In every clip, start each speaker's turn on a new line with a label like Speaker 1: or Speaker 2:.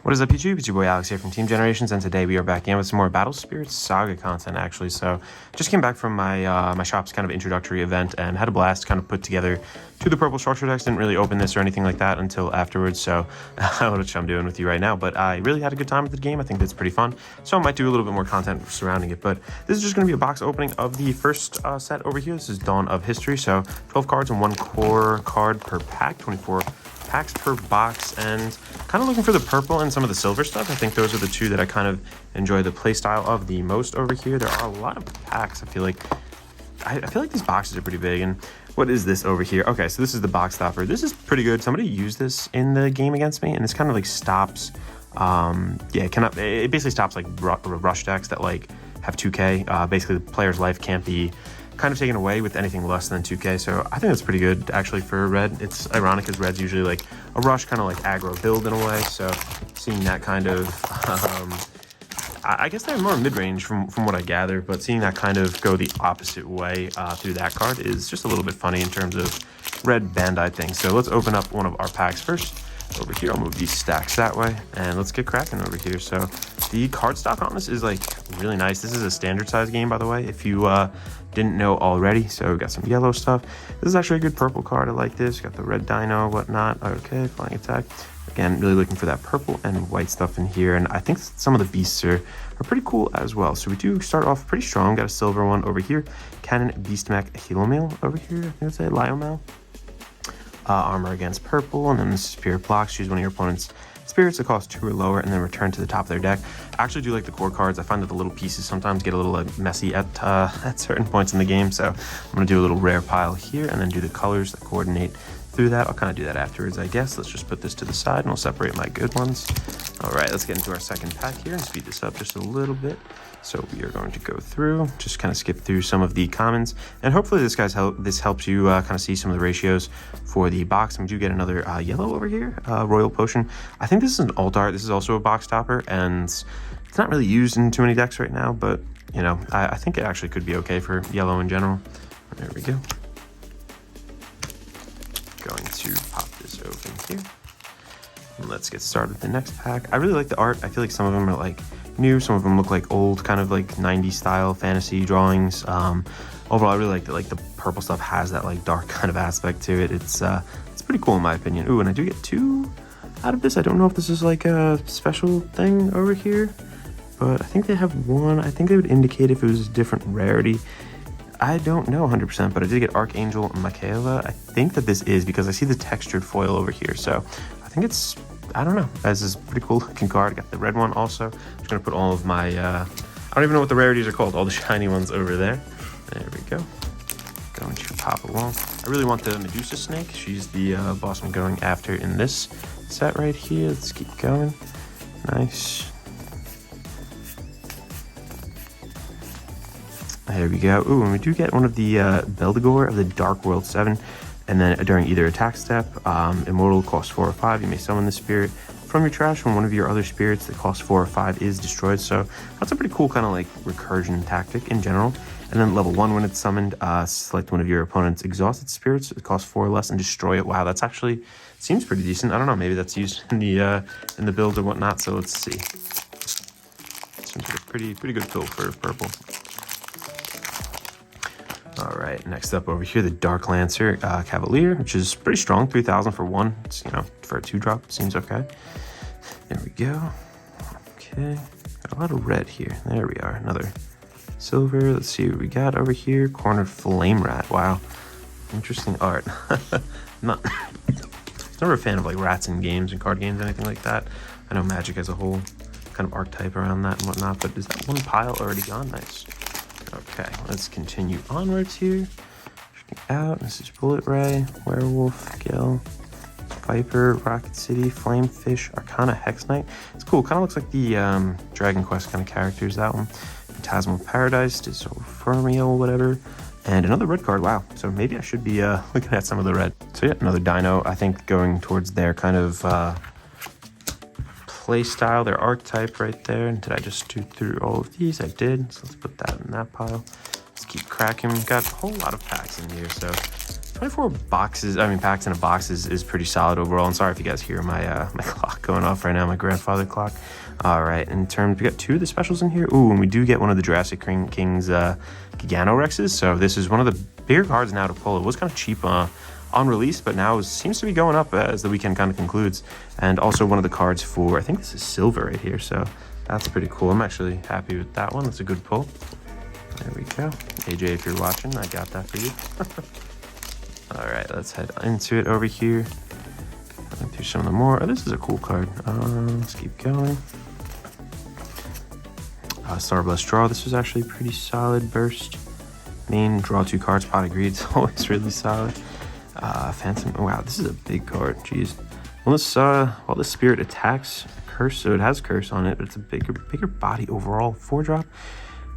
Speaker 1: What is up, YouTube? It's your boy Alex here from Team Generations, and today we are back in with some more Spirits Saga content, actually. So, just came back from my my shop's kind of introductory event and had a blast. Kind of put together the purple structure decks. Didn't really open this or anything like that until afterwards, so which I'm doing with you right now. But I really had a good time with the game. I think that's pretty fun. So I might do a little bit more content surrounding it. But this is just going to be a box opening of the first set over here. This is Dawn of History. So 12 cards and one core card per pack, 24 packs per box, and kind of looking for the purple and some of the silver stuff. I think those are the two that I kind of enjoy the play style of the most over here. There are a lot of packs. I feel like these boxes are pretty big. And what is this over here? Okay, so this is the box stopper. This is pretty good. Somebody used this in the game against me, and this kind of like stops it basically stops like rush decks that like have 2k. Basically the player's life can't be kind of taken away with anything less than 2k, so I think that's pretty good actually for red. It's ironic because red's usually like a rush kind of like aggro build in a way, so seeing that kind of I guess they're more mid-range from what I gather, but seeing that kind of go the opposite way through that card is just a little bit funny in terms of red Bandai things. So let's open up one of our packs first. Over here, I'll move these stacks that way, and let's get cracking over here. So the card stock on this is like really nice. This is a standard size game, by the way, if you didn't know already. So we got some yellow stuff. This is actually a good purple card. I like this. Got the red dino, whatnot. Okay, flying attack. Again, really looking for that purple and white stuff in here, and I think some of the beasts are pretty cool as well. So we do start off pretty strong. Got a silver one over here. Cannon Beast Mech Hilomel over here. I think it's a Liomel. Armor against purple, and then this is Spirit Blocks. Choose one of your opponent's spirits that cost 2 or lower, and then return to the top of their deck. I actually do like the core cards. I find that the little pieces sometimes get a little messy at certain points in the game, so I'm going to do a little rare pile here, and then do the colors that coordinate through that. I'll kind of do that afterwards, I guess. Let's just put this to the side, and we'll separate my good ones. All right, let's get into our second pack here and speed this up just a little bit. So we are going to go through, just kind of skip through some of the commons, and hopefully this helps you kind of see some of the ratios for the box. And we do get another yellow over here, Royal Potion. I think this is an alt art. This is also a box topper, and it's not really used in too many decks right now, but you know, I think it actually could be okay for yellow in general. There we go. Going to pop this open here. And let's get started with the next pack. I really like the art. I feel like some of them are like new, some of them look like old, kind of like 90s style fantasy drawings. Overall, I really like that. Like the purple stuff has that like dark kind of aspect to it. It's pretty cool in my opinion. Ooh, and I do get 2 out of this. I don't know if this is like a special thing over here, but I think they have 1. I think they would indicate if it was a different rarity. I don't know 100%, but I did get Archangel Michaela. I think that this is because I see the textured foil over here, so I think it's, I don't know. This is a pretty cool looking card. Got the red one also. Just gonna put all of my, I don't even know what the rarities are called, all the shiny ones over there. There we go. Going to pop along. I really want the Medusa Snake. She's the boss I'm going after in this set right here. Let's keep going. Nice. There we go. Ooh, and we do get one of the Beldegor of the Dark World 7. And then during either attack step, Immortal costs 4 or 5. You may summon the spirit from your trash when one of your other spirits that costs 4 or 5 is destroyed. So that's a pretty cool kind of like recursion tactic in general. And then level 1, when it's summoned, select one of your opponent's exhausted spirits. It costs 4 or less and destroy it. Wow, that's actually seems pretty decent. I don't know, maybe that's used in the build or whatnot. So let's see. Seems like a pretty good build for purple. All right, next up over here, the Dark Lancer Cavalier, which is pretty strong, 3,000 for 1. It's, you know, for a 2-drop, seems okay. There we go. Okay, got a lot of red here. There we are, another silver. Let's see what we got over here. Cornered Flame Rat. Wow, interesting art. Not never a fan of like rats in games and card games, anything like that. I know Magic as a whole kind of archetype around that and whatnot, but is that one pile already gone? Nice. Okay, let's continue onwards here. Checking out, this is Bullet Ray, Werewolf, Gil, Viper, Rocket City, Flamefish, Arcana Hex Knight. It's cool, kind of looks like the Dragon Quest kind of characters, that one. Phantasmal Paradise, Disophermial, whatever. And another red card, wow. So maybe I should be looking at some of the red. So yeah, another Dino, I think going towards their kind of play style, their archetype right there. And did I just do through all of these? I did. So let's put that in that pile. Let's keep cracking. We've got a whole lot of packs in here. So 24 boxes, packs in a box is pretty solid overall. And sorry if you guys hear my my clock going off right now, my grandfather clock. All right, in terms, we got 2 of the specials in here. Ooh, and we do get one of the Jurassic King's Giganorexes. So this is one of the bigger cards now to pull. It was kind of cheap on release, but now it seems to be going up as the weekend kind of concludes. And also one of the cards for, I think this is silver right here. So that's pretty cool. I'm actually happy with that one. That's a good pull. There we go. AJ, if you're watching, I got that for you. All right, let's head into it over here. Going through some of the more. Oh, this is a cool card. Let's keep going. Starblast Draw. This was actually pretty solid. Burst. Main. Draw 2 cards. Pot of Greed. It's always really solid. Phantom. Oh, wow, this is a big card. Jeez. Well, this spirit attacks curse, so it has curse on it, but it's a bigger body overall. 4-drop.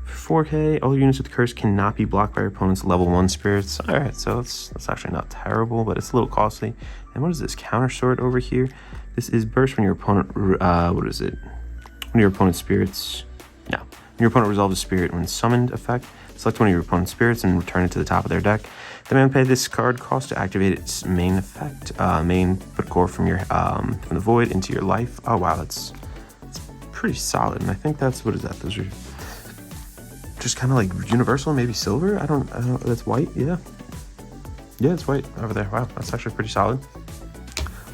Speaker 1: 4K, all units with curse cannot be blocked by your opponent's level 1 spirits. All right, so that's actually not terrible, but it's a little costly. And what is this counter sword over here? This is burst when your opponent, what is it? When your opponent's spirits, no. When your opponent resolves a spirit when summoned effect, select one of your opponent's spirits and return it to the top of their deck. Demand pay this card cost to activate its main effect. Put core from your from the void into your life. Oh wow, that's pretty solid. And I think that's, what is that? Those are just kind of like universal, maybe silver. I don't know. That's white. Yeah, it's white over there. Wow, that's actually pretty solid.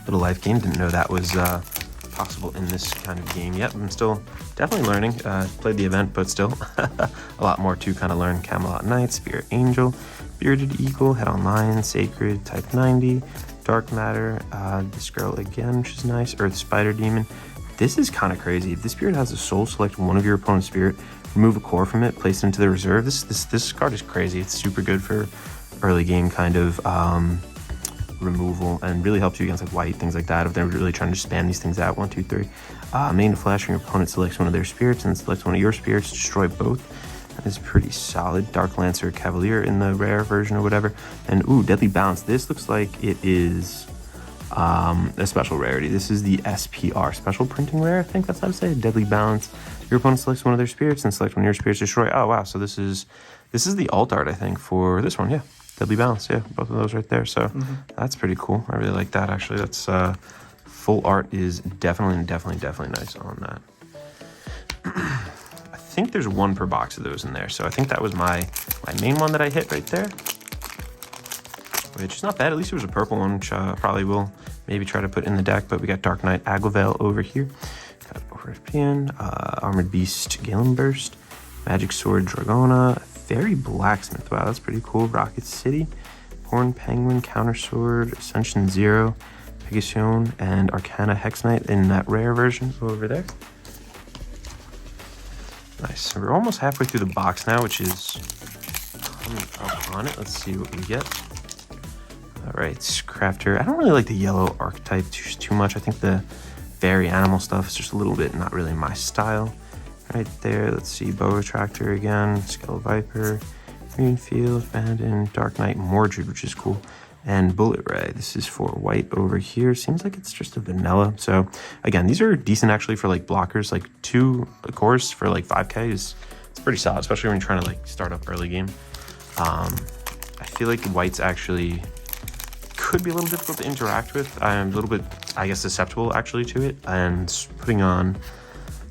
Speaker 1: Little life gain. Didn't know that was possible in this kind of game yet. I'm still definitely learning. Played the event, but still a lot more to kind of learn. Camelot Knight, Spirit Angel, Bearded Eagle, Head on Lion, Sacred, Type 90, Dark Matter, this girl again, which is nice, Earth Spider Demon. This is kind of crazy. If this spirit has a soul, select one of your opponent's spirit, remove a core from it, place it into the reserve. This card is crazy. It's super good for early game kind of removal, and really helps you against like white, things like that, if they're really trying to spam these things out. 1, 2, 3. Main flash when your opponent selects one of their spirits and select one of your spirits, destroy both. That is pretty solid. Dark Lancer Cavalier in the rare version or whatever. And ooh, Deadly Balance. This looks like it is a special rarity. This is the SPR, special printing rare, I think that's how to say it. Deadly Balance. Your opponent selects one of their spirits and select one of your spirits, destroy. Oh wow, so this is the alt art, I think, for this one. Yeah, Deadly Balance. Yeah, both of those right there. So that's pretty cool. I really like that, actually. That's full art is definitely nice on that. I think there's 1 per box of those in there, so I think that was my main one that I hit right there, which is not bad. At least it was a purple one, which probably will maybe try to put in the deck. But we got Dark Knight Aglavale over here, got Orphean, Armored Beast Galen Burst, Magic Sword Dragona, Fairy Blacksmith. Wow, that's pretty cool. Rocket City, Horn Penguin, Counter Sword, Ascension Zero, Pegasion, and Arcana Hex Knight in that rare version over there. Nice. So we're almost halfway through the box now, which is coming up on it. Let's see what we get. All right, Crafter. I don't really like the yellow archetype too much. I think the fairy animal stuff is just a little bit not really my style. Right there, let's see. Bow Retractor again, Skull Viper, Greenfield, Abandon, Dark Knight, Mordred, which is cool. And Bullet Ray. This is for white over here. Seems like it's just a vanilla. So again, these are decent actually for like blockers. Like 2 cores for like 5k it's pretty solid, especially when you're trying to like start up early game. I feel like whites actually could be a little difficult to interact with. I'm a little bit, I guess, susceptible actually to it. And putting on,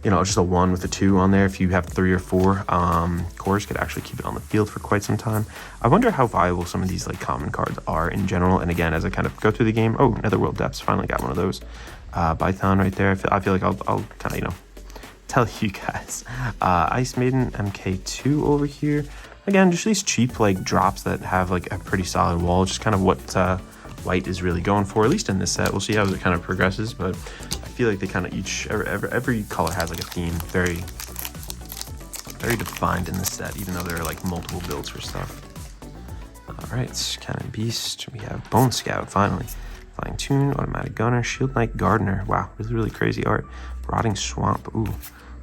Speaker 1: you know, just a 1 with a 2 on there, if you have 3 or 4 cores, could actually keep it on the field for quite some time. I wonder how viable some of these like common cards are in general. And again, as I kind of go through the game, oh, Netherworld Depths, finally got one of those. Python right there. I feel like I'll kind of, you know, tell you guys. Ice Maiden MK2 over here. Again, just these cheap like drops that have like a pretty solid wall. Just kind of what white is really going for, at least in this set. We'll see how it kind of progresses, but I feel like they kind of each, every color has like a theme, very defined in this set, even though there are like multiple builds for stuff. All right, Cannon Beast. We have Bone Scout, finally. Flying Tune, Automatic Gunner, Shield Knight Gardener. Wow, really crazy art. Rotting Swamp. Ooh,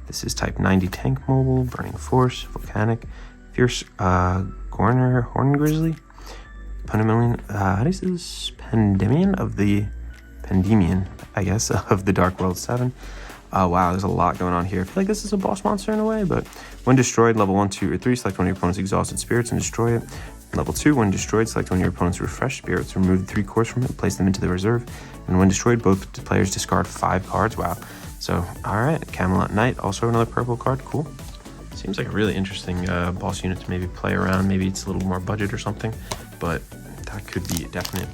Speaker 1: this is Type 90 Tank Mobile, Burning Force, Volcanic, Fierce Gorner, Horn Grizzly, Pandemonium, how do you say this? Pandemian, I guess, of the Dark World 7. Wow, there's a lot going on here. I feel like this is a boss monster in a way, but when destroyed, level 1, 2, or 3, select one of your opponent's exhausted spirits and destroy it. Level 2, when destroyed, select one of your opponent's refreshed spirits, remove 3 cores from it, place them into the reserve, and when destroyed, both players discard 5 cards. Wow. So, alright, Camelot Knight, also another purple card, cool. Seems like a really interesting boss unit to maybe play around. Maybe it's a little more budget or something, but that could be a definite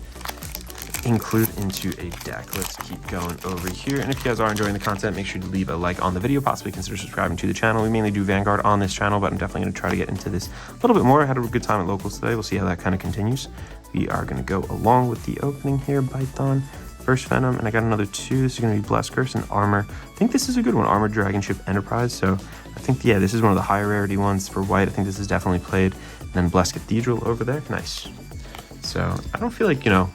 Speaker 1: include into a deck. Let's keep going over here. And if you guys are enjoying the content, make sure to leave a like on the video, possibly consider subscribing to the channel. We mainly do Vanguard on this channel, but I'm definitely going to try to get into this a little bit more. I had a good time at locals today. We'll see how that kind of continues. We are going to go along with the opening here. Python, First Venom, and I got another 2. This is going to be Blast Curse and Armor. I think this is a good one, Armored Dragon Ship Enterprise. So I think, yeah, this is one of the higher rarity ones for white. I think this is definitely played. And then Blessed Cathedral over there. Nice. So I don't feel like, you know,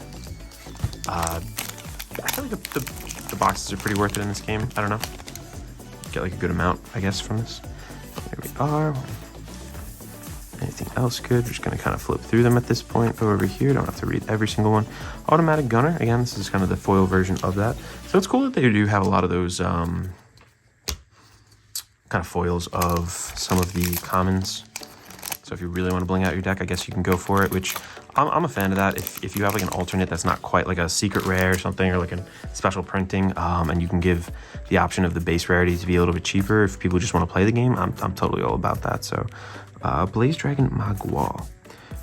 Speaker 1: I feel like the boxes are pretty worth it in this game. I don't know. Get like a good amount, I guess, from this. There we are. Anything else good? We're just going to kind of flip through them at this point. Go over here. Don't have to read every single one. Automatic Gunner. Again, this is kind of the foil version of that. So it's cool that they do have a lot of those kind of foils of some of the commons. So if you really want to bling out your deck, I guess you can go for it, which I'm a fan of that. If you have like an alternate that's not quite like a secret rare or something, or like a special printing, and you can give the option of the base rarity to be a little bit cheaper if people just want to play the game, I'm totally all about that. So Blaze Dragon Magua,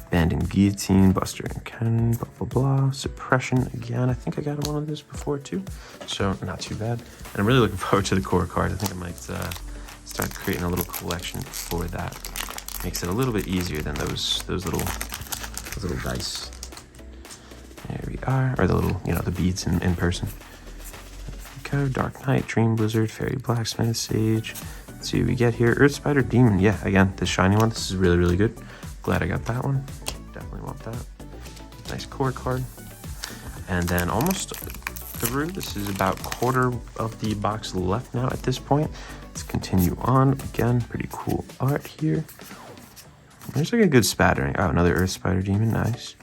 Speaker 1: Abandoned Guillotine, Buster and Cannon, blah blah blah, Suppression again. I think I got one of those before too, so not too bad. And I'm really looking forward to the core card. I think I might start creating a little collection for that. Makes it a little bit easier than those little dice. There we are, or the little, you know, the beads in person. There we go. Dark Knight, Dream Blizzard, Fairy Blacksmith, Sage. Let's see what we get here. Earth Spider Demon. Yeah, again, this shiny one. This is really, really good. Glad I got that one. Definitely want that. Nice core card. And then almost through. This is about quarter of the box left now at this point. Let's continue on. Again, pretty cool art here. There's like a good spattering. Oh, another Earth Spider Demon. Nice.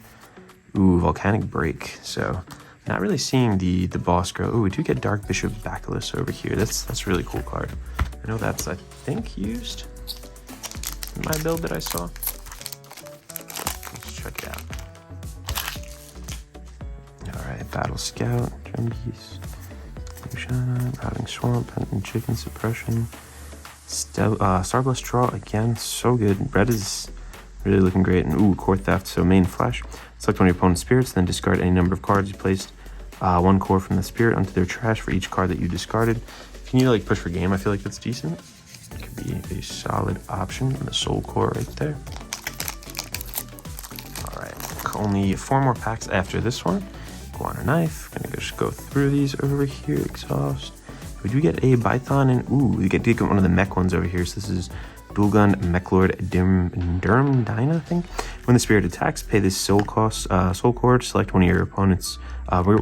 Speaker 1: Ooh, Volcanic Break. So not really seeing the boss grow. Ooh, we do get Dark Bishop Bacillus over here. That's a really cool card. I know that's, I think, used in my build that I saw. Let's check it out. Alright, Battle Scout, Drumbeast, Routing Swamp, and Chicken Suppression. Starblast Draw again, so good. Red is really looking great. And ooh, Core Theft, so main flash. Select one of your opponent's spirits, then discard any number of cards you placed 1 core from the spirit onto their trash for each card that you discarded. If you need to like push for game, I feel like that's decent. It could be a solid option. And the Soul Core right there. Alright, only 4 more packs after this one. Iguana Knife, gonna just go through these over here. Exhaust. We do get a Python, and ooh, we get one of the mech ones over here. So this is Dual Gun Mechlord Durm Dyna, I think. When the spirit attacks, pay this soul core. Select one of your opponent's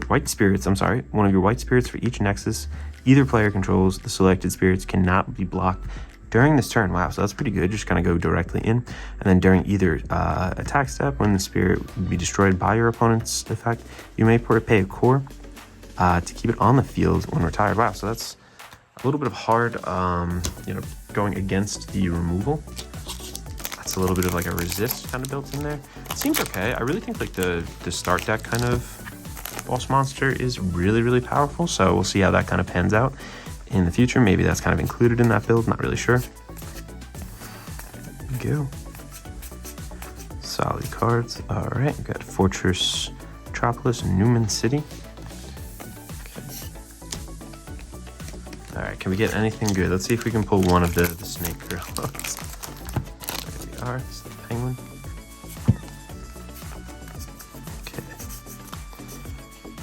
Speaker 1: white spirits. I'm sorry, one of your white spirits for each nexus either player controls. The selected spirits cannot be blocked during this turn. Wow, so that's pretty good. Just kind of go directly in, and then during either attack step, when the spirit would be destroyed by your opponent's effect, you may pay a core to keep it on the field when retired. Wow, so that's a little bit of hard, you know, going against the removal. That's a little bit of like a resist kind of built in there. It seems okay. I really think like the start deck kind of boss monster is really, really powerful. So we'll see how that kind of pans out in the future. Maybe that's kind of included in that build. Not really sure. There we go. Solid cards. All right, we got Fortress Metropolis and Newman City. Alright, can we get anything good? Let's see if we can pull one of the snake gorillas. There we are, it's the penguin. Okay.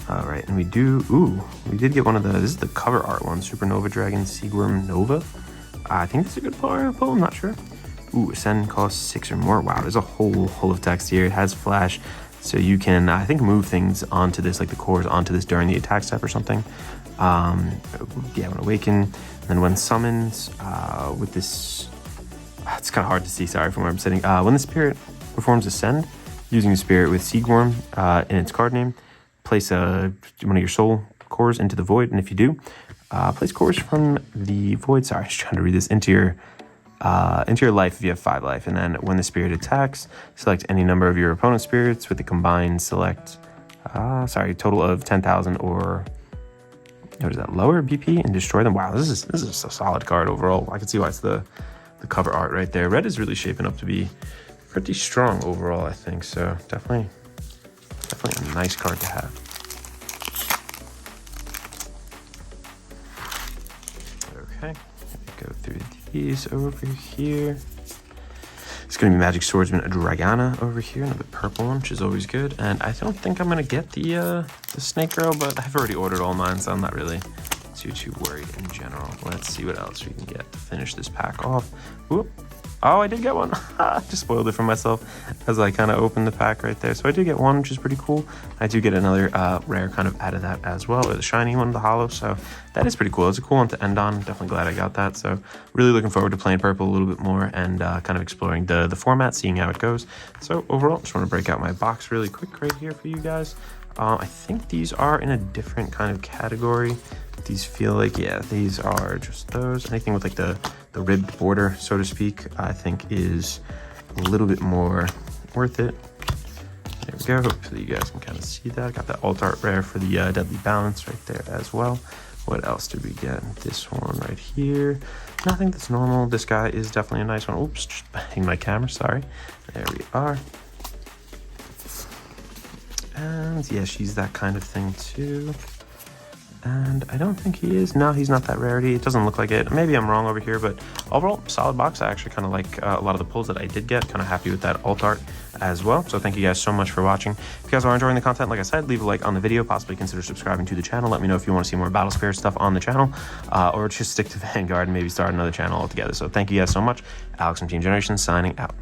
Speaker 1: Alright, and we did get one of this is the cover art one, Supernova Dragon Seaworm Nova. I think it's a good power pull, I'm not sure. Ooh, Ascend costs 6 or more. Wow, there's a whole of text here. It has flash, so you can, I think, move things onto this, like the cores onto this during the attack step or something. Yeah, when awaken, and then when summons, with this, it's kind of hard to see, sorry, from where I'm sitting. When the spirit performs Ascend, using the spirit with Seaworm in its card name, place one of your soul cores into the void, and if you do, place cores from the void, sorry, I was trying to read this, into your into your life if you have 5 life. And then when the spirit attacks, select any number of your opponent's spirits with the combined total of 10,000 or what is that, lower BP, and destroy them. Wow, this is a solid card overall. I can see why it's the cover art right there. Red is really shaping up to be pretty strong overall, I think. So definitely a nice card to have. Okay, go through these over here. It's going to be Magic Swordsman Dragana over here, another purple one, which is always good. And I don't think I'm going to get the Snake Girl, but I've already ordered all mine, so I'm not really too worried in general. Let's see what else we can get to finish this pack off. Whoop. Oh, I did get one. Just spoiled it for myself as I kind of opened the pack right there. So I did get one, which is pretty cool. I do get another rare kind of out of that as well, or the shiny one, the holo. So that is pretty cool. It's a cool one to end on. Definitely glad I got that. So really looking forward to playing purple a little bit more and kind of exploring the format, seeing how it goes. So overall, just want to break out my box really quick right here for you guys. I think these are in a different kind of category. These feel like, yeah, these are just those. Anything with like the ribbed border, so to speak, I think is a little bit more worth it. There we go. Hopefully you guys can kind of see that. Got that alt art rare for the Deadly Balance right there as well. What else did we get? This one right here. Nothing that's normal. This guy is definitely a nice one. Oops, just banging my camera, sorry. There we are. And yeah, she's that kind of thing too. And I don't think he is. No, he's not that rarity. It doesn't look like it. Maybe I'm wrong over here, but overall, solid box. I actually kind of like a lot of the pulls that I did get. Kind of happy with that alt art as well. So thank you guys so much for watching. If you guys are enjoying the content, like I said, leave a like on the video. Possibly consider subscribing to the channel. Let me know if you want to see more Battle Spirit stuff on the channel, or just stick to Vanguard and maybe start another channel altogether. So thank you guys so much. Alex from Team Generation signing out.